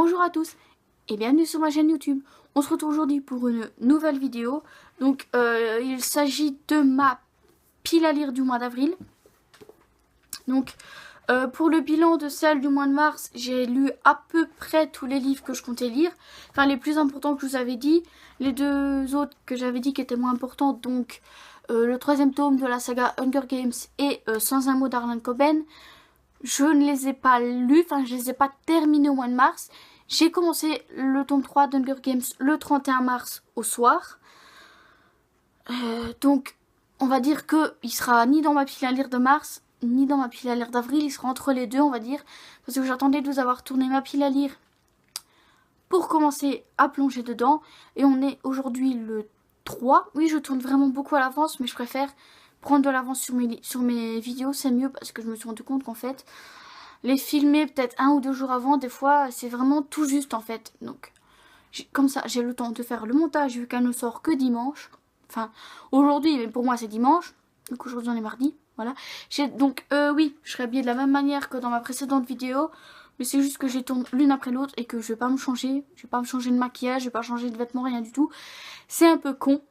Bonjour à tous et bienvenue sur ma chaîne YouTube. On se retrouve aujourd'hui pour une nouvelle vidéo. Donc il s'agit de ma pile à lire du mois d'avril. Donc pour le bilan de celle du mois de mars, j'ai lu à peu près tous les livres que je comptais lire. Enfin les plus importants que je vous avais dit. Les deux autres que j'avais dit qui étaient moins importants, donc le troisième tome de la saga Hunger Games et Sans un mot d'Harlan Coben. Je ne les ai pas lus, enfin je les ai pas terminés au mois de mars. J'ai commencé le tome 3 d'Hunger Games le 31 mars au soir. Donc on va dire qu'il sera ni dans ma pile à lire de mars, ni dans ma pile à lire d'avril. Il sera entre les deux on va dire. Parce que j'attendais de vous avoir tourné ma pile à lire pour commencer à plonger dedans. Et on est aujourd'hui le 3. Oui, je tourne vraiment beaucoup à l'avance, mais je préfère prendre de l'avance sur mes vidéos, c'est mieux parce que je me suis rendu compte qu'en fait, les filmer peut-être 1 ou 2 jours avant, des fois, c'est vraiment tout juste en fait. Donc, comme ça, j'ai le temps de faire le montage vu qu'elle ne sort que dimanche. Enfin, aujourd'hui, mais pour moi, c'est dimanche. Donc aujourd'hui, on est mardi. Voilà. Donc, oui, je serai habillée de la même manière que dans ma précédente vidéo. Mais c'est juste que je les tourne l'une après l'autre et que je vais pas me changer. Je vais pas me changer de maquillage, je vais pas changer de vêtements, rien du tout. C'est un peu con.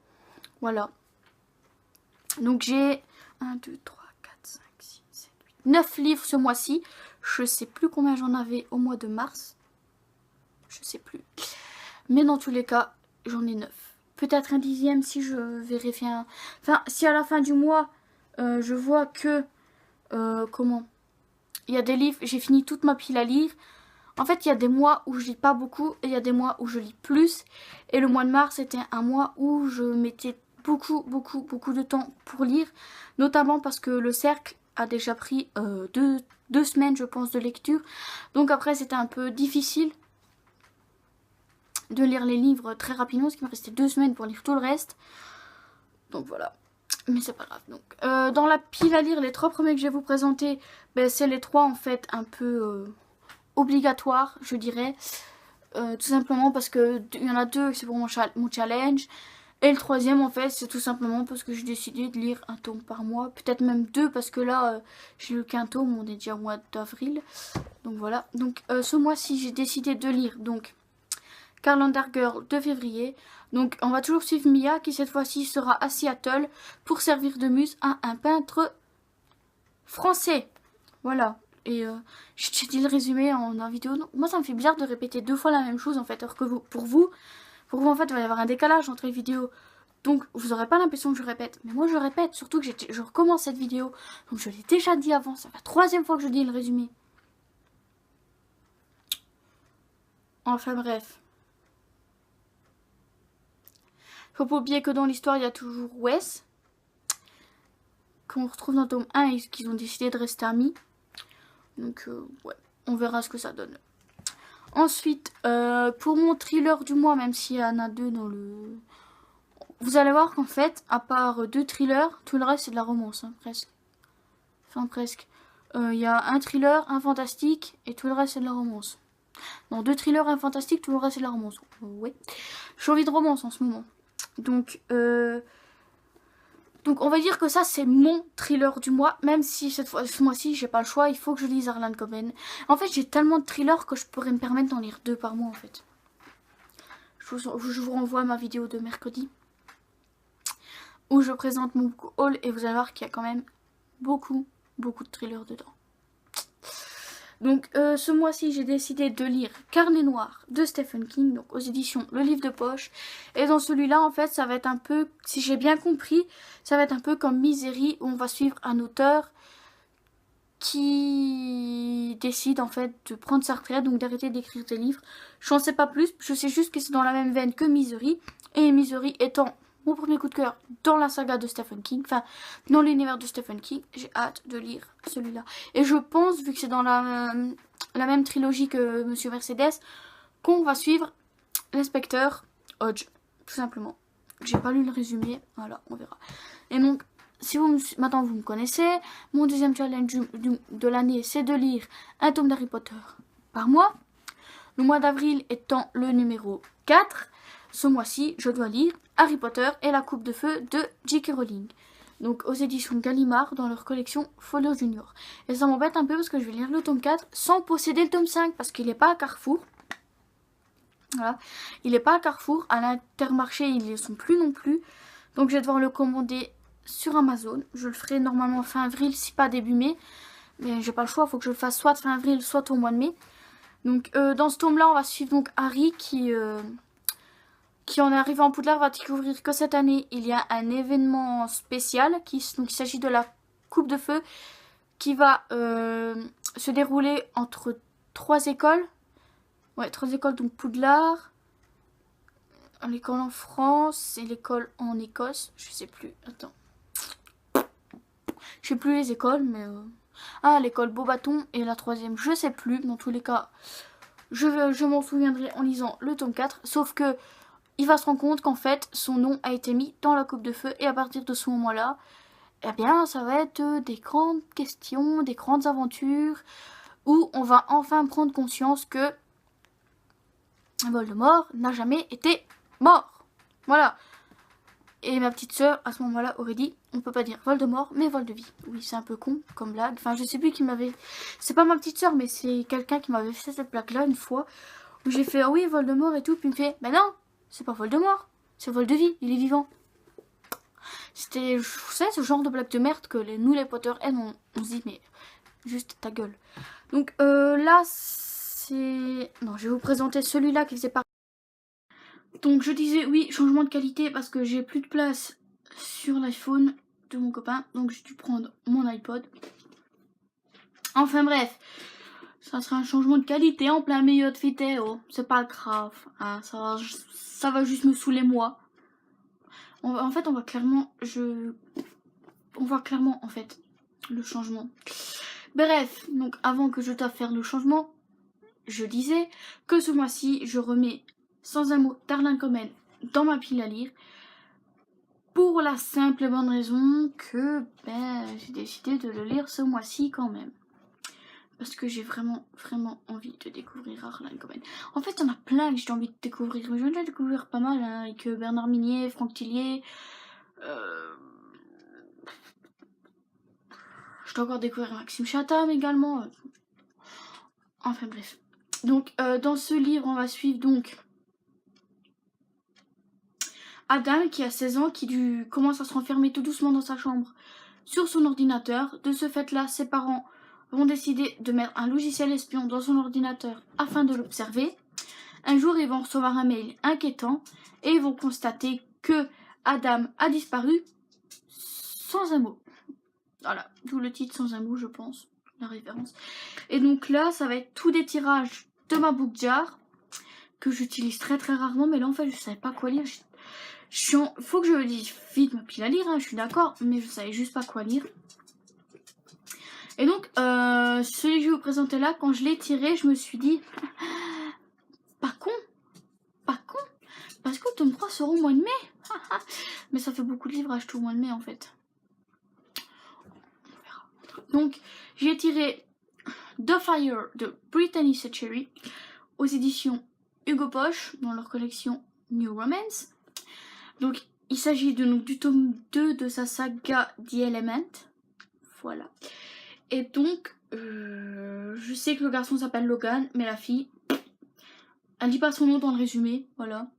Voilà. Donc j'ai 1, 2, 3, 4, 5, 6, 7, 8, 9 livres ce mois-ci. Je sais plus combien j'en avais au mois de mars. Je sais plus. Mais dans tous les cas, j'en ai 9. Peut-être un dixième si je vérifie un... Enfin, si à la fin du mois, je vois que... comment il y a des livres, j'ai fini toute ma pile à lire. En fait, il y a des mois où je lis pas beaucoup et il y a des mois où je lis plus. Et le mois de mars, c'était un mois où je mettais beaucoup de temps pour lire, notamment parce que le cercle a déjà pris deux semaines je pense de lecture, donc après c'était un peu difficile de lire les livres très rapidement parce qu'il me restait 2 semaines pour lire tout le reste, donc voilà, mais c'est pas grave. Donc dans la pile à lire, les 3 premiers que je vais vous présenter, ben, c'est les 3 en fait un peu obligatoires je dirais, tout simplement parce que il y en a 2 c'est pour mon challenge. Et le 3e en fait c'est tout simplement parce que j'ai décidé de lire un tome par mois. Peut-être même 2 parce que là j'ai lu qu'un tome, on est déjà au mois d'avril. Donc voilà. Donc ce mois-ci j'ai décidé de lire donc Calendar Girl de février. Donc on va toujours suivre Mia qui cette fois-ci sera à Seattle pour servir de muse à un peintre français. Voilà. Et j'ai dit le résumé en vidéo. Donc, moi ça me fait bizarre de répéter 2 fois la même chose en fait. Alors que pour vous en fait il va y avoir un décalage entre les vidéos. Donc vous n'aurez pas l'impression que je répète. Mais moi je répète, surtout que je recommence cette vidéo. Donc je l'ai déjà dit avant, ça fait la 3e fois que je dis le résumé. Enfin bref. Faut pas oublier que dans l'histoire il y a toujours Wes. Qu'on retrouve dans le tome 1 et qu'ils ont décidé de rester amis. Donc ouais, on verra ce que ça donne. Ensuite, pour mon thriller du mois, même s'il y en a 2 dans le... Vous allez voir qu'en fait, à part 2 thrillers, tout le reste c'est de la romance, hein, presque. Enfin presque. Il y a un thriller, un fantastique, et tout le reste c'est de la romance. Non, 2 thrillers, un fantastique, tout le reste c'est de la romance. Ouais. J'ai envie de romance en ce moment. Donc on va dire que ça c'est mon thriller du mois, même si ce mois-ci j'ai pas le choix, il faut que je lise Harlan Coben. En fait j'ai tellement de thrillers que je pourrais me permettre d'en lire 2 par mois en fait. Je vous renvoie à ma vidéo de mercredi où je présente mon book haul et vous allez voir qu'il y a quand même beaucoup de thrillers dedans. Donc ce mois-ci j'ai décidé de lire Carnet noir de Stephen King, donc aux éditions Le Livre de Poche. Et dans celui-là en fait ça va être un peu, si j'ai bien compris, ça va être un peu comme Misery où on va suivre un auteur qui décide en fait de prendre sa retraite, donc d'arrêter d'écrire des livres. Je n'en sais pas plus, je sais juste que c'est dans la même veine que Misery. Et Misery étant mon premier coup de cœur dans la saga de Stephen King, enfin dans l'univers de Stephen King, j'ai hâte de lire celui-là. Et je pense, vu que c'est dans la même trilogie que Monsieur Mercedes, qu'on va suivre l'inspecteur Hodge, tout simplement. J'ai pas lu le résumé, voilà, on verra. Et donc, si maintenant vous me connaissez, mon deuxième challenge de l'année, c'est de lire un tome d'Harry Potter par mois. Le mois d'avril étant le numéro 4. Ce mois-ci, je dois lire Harry Potter et la coupe de feu de J.K. Rowling. Donc aux éditions Gallimard dans leur collection Folio Junior. Et ça m'embête un peu parce que je vais lire le tome 4 sans posséder le tome 5 parce qu'il n'est pas à Carrefour. Voilà. Il n'est pas à Carrefour. À l'Intermarché, ils ne sont plus non plus. Donc je vais devoir le commander sur Amazon. Je le ferai normalement fin avril, si pas début mai. Mais j'ai pas le choix, il faut que je le fasse soit fin avril, soit au mois de mai. Donc dans ce tome-là, on va suivre donc Harry qui en est arrivé en Poudlard, va découvrir que cette année, il y a un événement spécial. Donc il s'agit de la Coupe de Feu qui va se dérouler entre 3 écoles. Ouais, 3 écoles, donc Poudlard, l'école en France et l'école en Écosse. Je sais plus, attends. Je sais plus les écoles, mais... Ah, l'école Beaubaton et la 3e, je sais plus. Dans tous les cas, je m'en souviendrai en lisant le tome 4. Sauf que il va se rendre compte qu'en fait, son nom a été mis dans la Coupe de Feu. Et à partir de ce moment-là, eh bien, ça va être des grandes questions, des grandes aventures, où on va enfin prendre conscience que Voldemort n'a jamais été mort. Voilà. Et ma petite sœur, à ce moment-là, aurait dit, on peut pas dire Voldemort, mais vol de vie. Oui, c'est un peu con comme blague. Enfin, je sais plus qui m'avait... C'est pas ma petite sœur, mais c'est quelqu'un qui m'avait fait cette blague-là une fois. Où j'ai fait, ah oui, Voldemort et tout. Puis il me fait, ben non, c'est pas Voldemort, c'est vol de vie, il est vivant. C'était, vous savez, ce genre de blague de merde que nous, les Potterheads, on se dit, mais juste ta gueule. Donc là, c'est... Non, je vais vous présenter celui-là qui faisait partie. Donc je disais oui, changement de qualité parce que j'ai plus de place sur l'iPhone de mon copain. Donc j'ai dû prendre mon iPod. Enfin bref, ça sera un changement de qualité en plein milieu de vidéo. C'est pas grave, hein, ça va juste me saouler moi. En fait, on voit clairement en fait le changement. Bref, donc avant que je tape faire le changement, je disais que ce mois-ci, je remets sans un mot Darling Common dans ma pile à lire. Pour la simple et bonne raison que j'ai décidé de le lire ce mois-ci quand même. Parce que j'ai vraiment envie de découvrir Harlan Coben. En fait, il y en a plein que j'ai envie de découvrir. Mais j'en ai déjà découvert pas mal, hein, avec Bernard Minier, Franck Tillier. Je dois encore découvrir Maxime Chatham également. Enfin bref. Donc, dans ce livre, on va suivre donc Adam qui a 16 ans, qui commence à se renfermer tout doucement dans sa chambre sur son ordinateur. De ce fait-là, ses parents vont décider de mettre un logiciel espion dans son ordinateur afin de l'observer. Un jour, ils vont recevoir un mail inquiétant et ils vont constater que Adam a disparu sans un mot. Voilà, d'où le titre sans un mot, je pense, la référence. Et donc là, ça va être tout des tirages de ma book jar que j'utilise très rarement, mais là en fait, je savais pas quoi lire. Faut que je dise vite ma pile à lire, hein, je suis d'accord, mais je savais juste pas quoi lire. Et donc, celui que je vais vous présenter là, quand je l'ai tiré, je me suis dit, pas con, parce que le tome 3 sera au mois de mai. Mais ça fait beaucoup de livres à acheter au mois de mai en fait. On verra. Donc, j'ai tiré The Fire de Brittany Setchery aux éditions Hugo Poche dans leur collection New Romance. Donc, il s'agit du tome 2 de sa saga The Element. Voilà. Et donc, je sais que le garçon s'appelle Logan, mais la fille, elle dit pas son nom dans le résumé, voilà.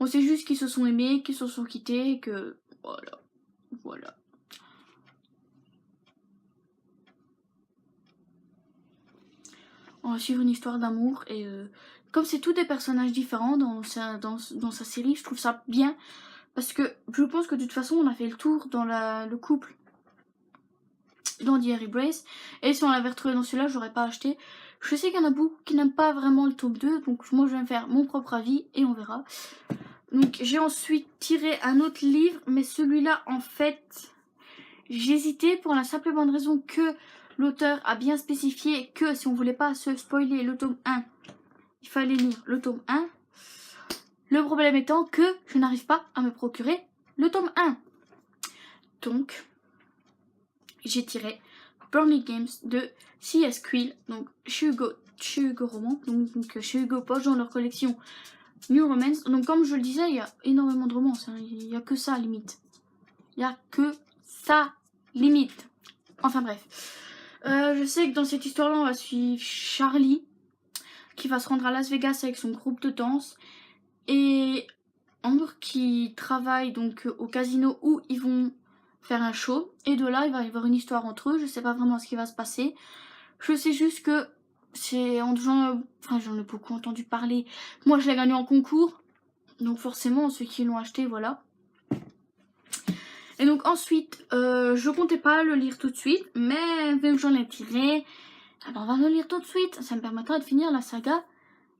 On sait juste qu'ils se sont aimés, qu'ils se sont quittés, et que, voilà. On va suivre une histoire d'amour, et comme c'est tous des personnages différents dans sa série, je trouve ça bien, parce que je pense que de toute façon, on a fait le tour dans le couple dans The Harry Brace, et si on l'avait retrouvé dans celui-là, j'aurais pas acheté. Je sais qu'il y en a beaucoup qui n'aiment pas vraiment le tome 2, donc moi je vais me faire mon propre avis et on verra. Donc j'ai ensuite tiré un autre livre, mais celui-là en fait j'hésitais pour la simple et bonne raison que l'auteur a bien spécifié que si on voulait pas se spoiler le tome 1, il fallait lire le tome 1. Le problème étant que je n'arrive pas à me procurer le tome 1. Donc j'ai tiré Burning Games de C.S. Quill, donc chez Hugo Roman, donc chez Hugo Poche dans leur collection New Romance. Donc comme je le disais, il y a énormément de romances, hein. Il n'y a que ça limite. Il n'y a que ça limite. Enfin bref. Je sais que dans cette histoire-là, on va suivre Charlie, qui va se rendre à Las Vegas avec son groupe de danse. Et Ambre qui travaille donc au casino où ils vont faire un show. Et de là, il va y avoir une histoire entre eux. Je sais pas vraiment ce qui va se passer. Je sais juste que c'est... Enfin, j'en ai beaucoup entendu parler. Moi, je l'ai gagné en concours. Donc forcément, ceux qui l'ont acheté, voilà. Et donc ensuite, je comptais pas le lire tout de suite. Mais vu que j'en ai tiré, eh ben, on va le lire tout de suite. Ça me permettra de finir la saga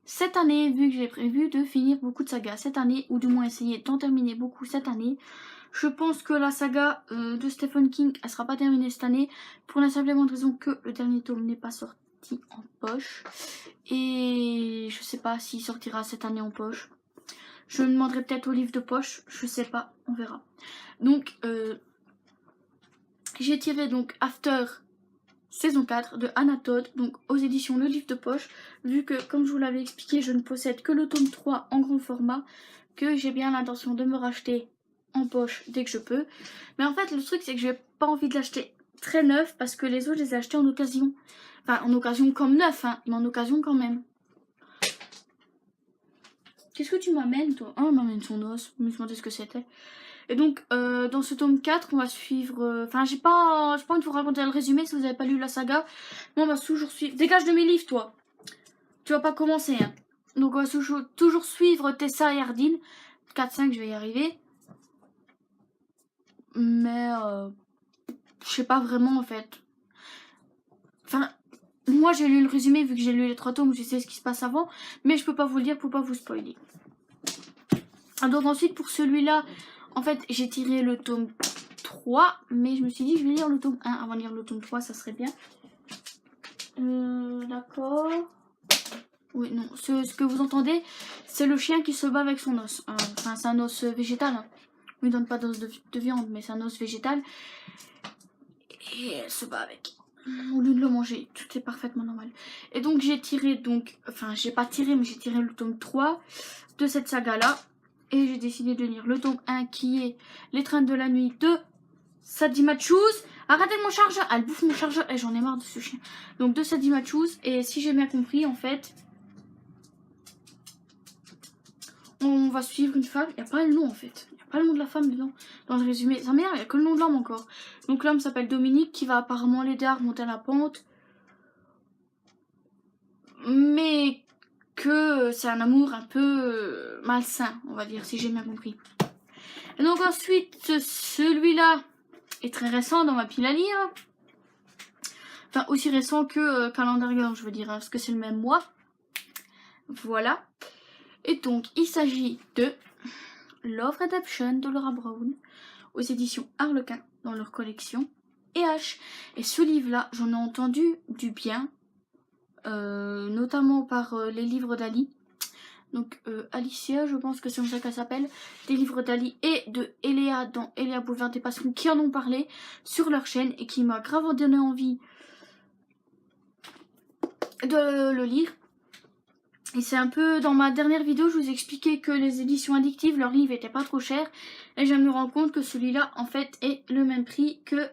cette année, vu que j'ai prévu de finir beaucoup de sagas cette année, ou du moins essayer d'en terminer beaucoup cette année. Je pense que la saga de Stephen King, elle sera pas terminée cette année, pour la simple et bonne raison que le dernier tome n'est pas sorti en poche. Et je sais pas s'il sortira cette année en poche. Je me demanderai peut-être au livre de poche, je sais pas, on verra. Donc, j'ai tiré donc After saison 4 de Anna Todd, donc aux éditions Le Livre de Poche, vu que, comme je vous l'avais expliqué, je ne possède que le tome 3 en grand format, que j'ai bien l'intention de me racheter en poche dès que je peux. Mais en fait, le truc, c'est que j'ai pas envie de l'acheter très neuf, parce que les autres, je les ai achetés en occasion. Enfin, en occasion comme neuf, hein, mais en occasion quand même. Qu'est-ce que tu m'amènes, toi? Oh, on m'amène son os, je me demandais ce que c'était. Et donc, dans ce tome 4, on va suivre... Enfin, j'ai pas envie de vous raconter le résumé si vous n'avez pas lu la saga. Moi, on va toujours suivre... Dégage de mes livres, toi. Tu vas pas commencer, hein. Donc, on va toujours suivre Tessa et Ardyn. 4-5, je vais y arriver. Mais, je sais pas vraiment, en fait. Enfin, moi, j'ai lu le résumé, vu que j'ai lu les 3 tomes, je sais ce qui se passe avant. Mais je peux pas vous le dire pour pas vous spoiler. Donc, ensuite, pour celui-là... En fait, j'ai tiré le tome 3, mais je me suis dit je vais lire le tome 1 avant de lire le tome 3, ça serait bien. D'accord. Oui, non, ce que vous entendez, c'est le chien qui se bat avec son os. Enfin, c'est un os végétal. Hein. On lui donne pas d'os de viande, mais c'est un os végétal. Et elle se bat avec. Au lieu de le manger, tout est parfaitement normal. Et donc, j'ai tiré, donc... Enfin, j'ai pas tiré, mais j'ai tiré le tome 3 de cette saga-là. Et j'ai décidé de lire le tome 1 qui est Les Trains de la Nuit de Sadie Matthews. Arrêtez mon chargeur. Elle bouffe mon chargeur. Et j'en ai marre de ce chien. Donc de Sadie Matthews. Et si j'ai bien compris, en fait, on va suivre une femme. Il n'y a pas le nom en fait. Il n'y a pas le nom de la femme dedans. Dans le résumé. Ça m'énerve, il n'y a que le nom de l'homme encore. Donc l'homme s'appelle Dominique qui va apparemment l'aider à remonter la pente. Mais que c'est un amour un peu malsain, on va dire, si j'ai bien compris. Et donc ensuite, celui-là est très récent dans ma pile à lire. Enfin, aussi récent que Calendar Girl, je veux dire, hein, parce que c'est le même mois. Voilà. Et donc, il s'agit de Love Redemption de Laura Brown, aux éditions Harlequin, dans leur collection H. Et ce livre-là, j'en ai entendu du bien. Notamment par les livres d'Ali. Donc Alicia, je pense que c'est comme ça qu'elle s'appelle. Des livres d'Ali et de Eléa dans Eléa Boulevard des Passions qui en ont parlé sur leur chaîne et qui m'a grave donné envie de le lire. Et c'est un peu dans ma dernière vidéo, je vous expliquais que les éditions addictives, leurs livres étaient pas trop chers. Et je me rends compte que celui-là, en fait, est le même prix que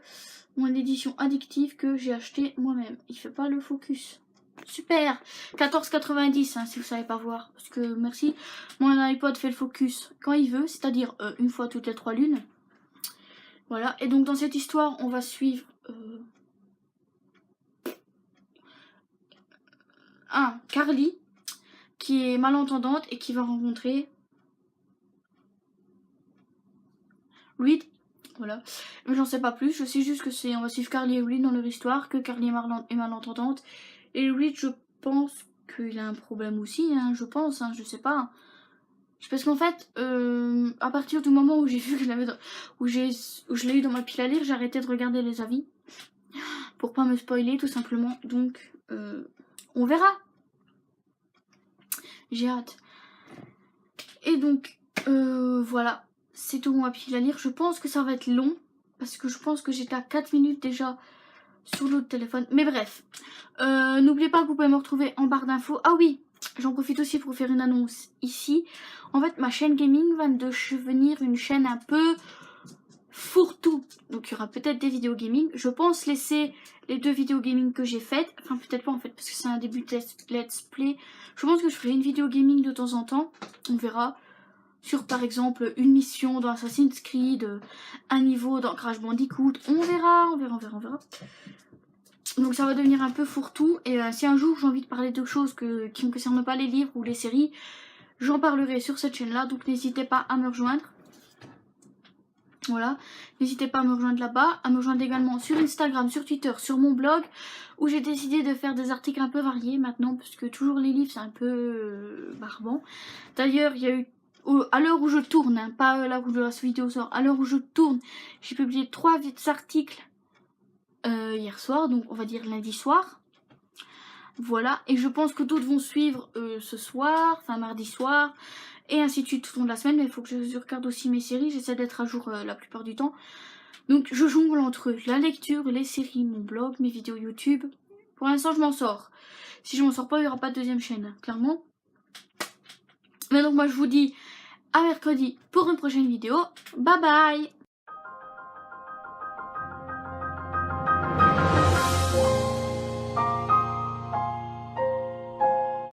mon édition addictive que j'ai acheté moi-même. Il fait pas le focus. Super, 14,90 hein, si vous savez pas voir. Parce que merci, mon iPod fait le focus quand il veut, c'est-à-dire une fois toutes les 3 lunes. Voilà, et donc dans cette histoire, on va suivre Carly, qui est malentendante et qui va rencontrer Reed. Voilà, mais j'en sais pas plus, je sais juste que c'est, on va suivre Carly et Reed dans leur histoire, que Carly est malentendante. Et Reed, je pense qu'il a un problème aussi, hein, je pense, hein, je sais pas. Parce qu'en fait, à partir du moment où j'ai vu que je l'ai eu dans ma pile à lire, j'ai arrêté de regarder les avis. Pour pas me spoiler, tout simplement. Donc, on verra. J'ai hâte. Et donc, voilà. C'est tout ma pile à lire. Je pense que ça va être long. Parce que je pense que j'étais à 4 minutes déjà sur l'autre téléphone. Mais bref. N'oubliez pas que vous pouvez me retrouver en barre d'infos. Ah oui, j'en profite aussi pour vous faire une annonce ici. En fait, ma chaîne gaming va devenir une chaîne un peu fourre-tout. Donc il y aura peut-être des vidéos gaming. Je pense laisser les 2 vidéos gaming que j'ai faites. Enfin peut-être pas en fait parce que c'est un début de let's play. Je pense que je ferai une vidéo gaming de temps en temps. On verra. Sur par exemple une mission dans Assassin's Creed, un niveau dans Crash Bandicoot. On verra. Donc ça va devenir un peu fourre-tout. Et si un jour j'ai envie de parler de choses qui ne concernent pas les livres ou les séries, j'en parlerai sur cette chaîne-là. Donc n'hésitez pas à me rejoindre. Voilà, n'hésitez pas à me rejoindre là-bas, à me rejoindre également sur Instagram, sur Twitter, sur mon blog, où j'ai décidé de faire des articles un peu variés maintenant, parce que toujours les livres c'est un peu barbant. D'ailleurs, il y a eu, à l'heure où je tourne, hein, pas à l'heure où la vidéo sort, à l'heure où je tourne, j'ai publié 3 articles hier soir, donc on va dire lundi soir. Voilà, et je pense que d'autres vont suivre ce soir, enfin mardi soir, et ainsi de suite tout au long de la semaine. Mais il faut que je regarde aussi mes séries, j'essaie d'être à jour la plupart du temps. Donc je jongle entre la lecture, les séries, mon blog, mes vidéos YouTube. Pour l'instant je m'en sors. Si je m'en sors pas, il n'y aura pas de deuxième chaîne, clairement. Mais donc moi je vous dis à mercredi pour une prochaine vidéo. Bye bye!